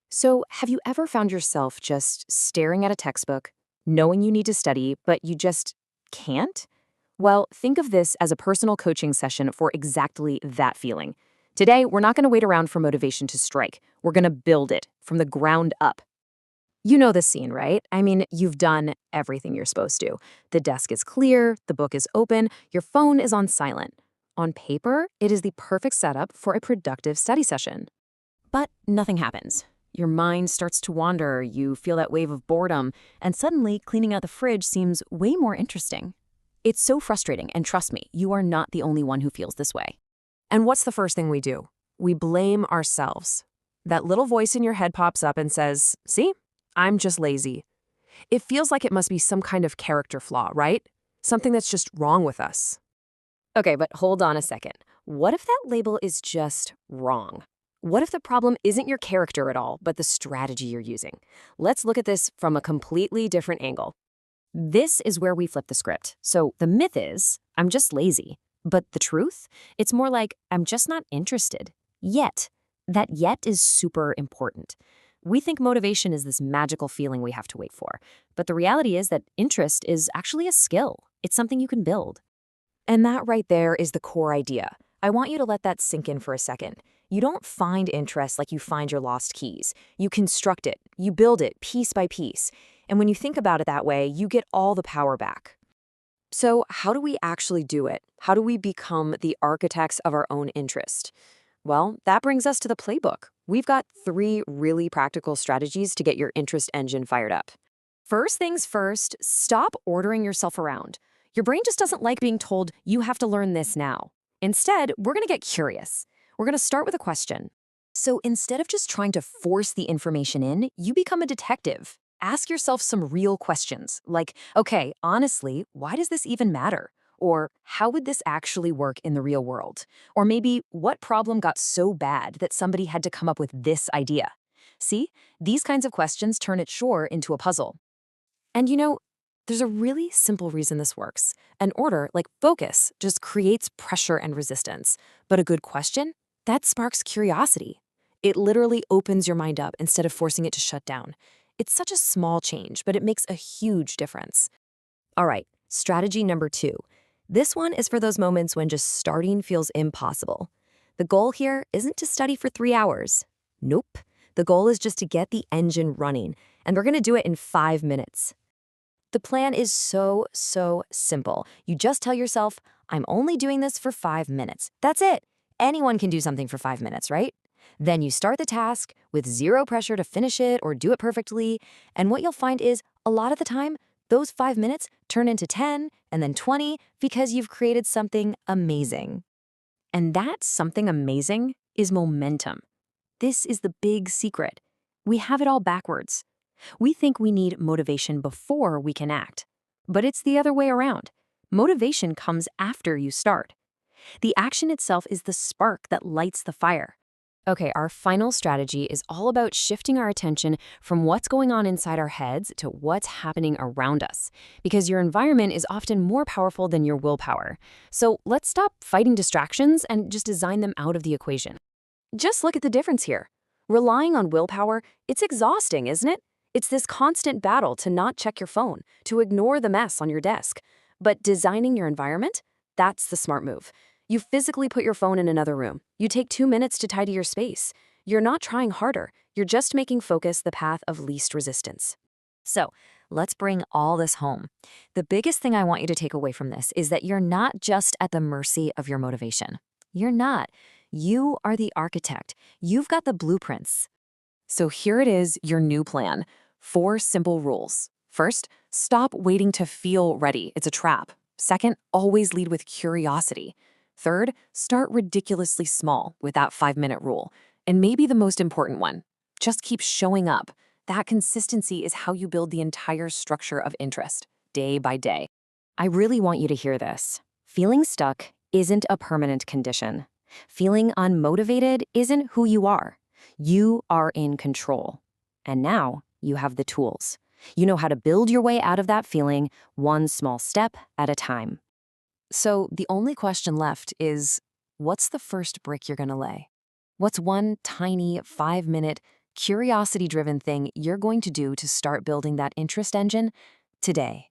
So, have you ever found yourself just staring at a textbook, knowing you need to study, but you just can't? Well, think of this as a personal coaching session for exactly that feeling. Today, we're not going to wait around for motivation to strike. We're going to build it from the ground up. You know the scene, right? I mean, you've done everything you're supposed to. The desk is clear, the book is open, your phone is on silent. On paper, it is the perfect setup for a productive study session. But nothing happens. Your mind starts to wander, you feel that wave of boredom, and suddenly cleaning out the fridge seems way more interesting. It's so frustrating, and trust me, you are not the only one who feels this way. And what's the first thing we do? We blame ourselves. That little voice in your head pops up and says, "See, I'm just lazy." It feels like it must be some kind of character flaw, right? Something that's just wrong with us. Okay, but hold on a second. What if that label is just wrong? What if the problem isn't your character at all, but the strategy you're using? Let's look at this from a completely different angle. This is where we flip the script. So the myth is, I'm just lazy. But the truth? It's more like, I'm just not interested. Yet. That yet is super important. We think motivation is this magical feeling we have to wait for. But the reality is that interest is actually a skill. It's something you can build. And that right there is the core idea. I want you to let that sink in for a second. You don't find interest like you find your lost keys. You construct it, you build it piece by piece. And when you think about it that way, you get all the power back. So, how do we actually do it? How do we become the architects of our own interest? Well, that brings us to the playbook. We've got 3 really practical strategies to get your interest engine fired up. First things first, stop ordering yourself around. Your brain just doesn't like being told you have to learn this now. Instead, we're going to get curious. We're going to start with a question. So instead of just trying to force the information in, you become a detective. Ask yourself some real questions, like, okay, honestly, why does this even matter? Or how would this actually work in the real world? Or maybe, what problem got so bad that somebody had to come up with this idea? See, these kinds of questions turn it sure into a puzzle. And there's a really simple reason this works. An order, like focus, just creates pressure and resistance. But a good question, that sparks curiosity. It literally opens your mind up instead of forcing it to shut down. It's such a small change, but it makes a huge difference. All right, strategy number 2. This one is for those moments when just starting feels impossible. The goal here isn't to study for 3 hours. Nope. The goal is just to get the engine running, and we're going to do it in 5 minutes. The plan is so simple. You just tell yourself, I'm only doing this for 5 minutes. That's it. Anyone can do something for 5 minutes, right? Then you start the task with zero pressure to finish it or do it perfectly. And what you'll find is, a lot of the time, those 5 minutes turn into 10 and then 20 because you've created something amazing. And that something amazing is momentum. This is the big secret. We have it all backwards. We think we need motivation before we can act. But it's the other way around. Motivation comes after you start. The action itself is the spark that lights the fire. Okay, our final strategy is all about shifting our attention from what's going on inside our heads to what's happening around us, because your environment is often more powerful than your willpower. So let's stop fighting distractions and just design them out of the equation. Just look at the difference here. Relying on willpower, it's exhausting, isn't it? It's this constant battle to not check your phone, to ignore the mess on your desk. But designing your environment, that's the smart move. You physically put your phone in another room. You take 2 minutes to tidy your space. You're not trying harder. You're just making focus the path of least resistance. So, let's bring all this home. The biggest thing I want you to take away from this is that you're not just at the mercy of your motivation. You're not. You are the architect. You've got the blueprints. So here it is, your new plan. 4 simple rules. First, stop waiting to feel ready. It's a trap. Second, always lead with curiosity. Third, start ridiculously small with that 5-minute rule. And maybe the most important one, just keep showing up. That consistency is how you build the entire structure of interest, day by day. I really want you to hear this. Feeling stuck isn't a permanent condition. Feeling unmotivated isn't who you are. You are in control. And now you have the tools. You know how to build your way out of that feeling, one small step at a time. So the only question left is, what's the first brick you're going to lay? What's one tiny 5-minute, curiosity-driven thing you're going to do to start building that interest engine today.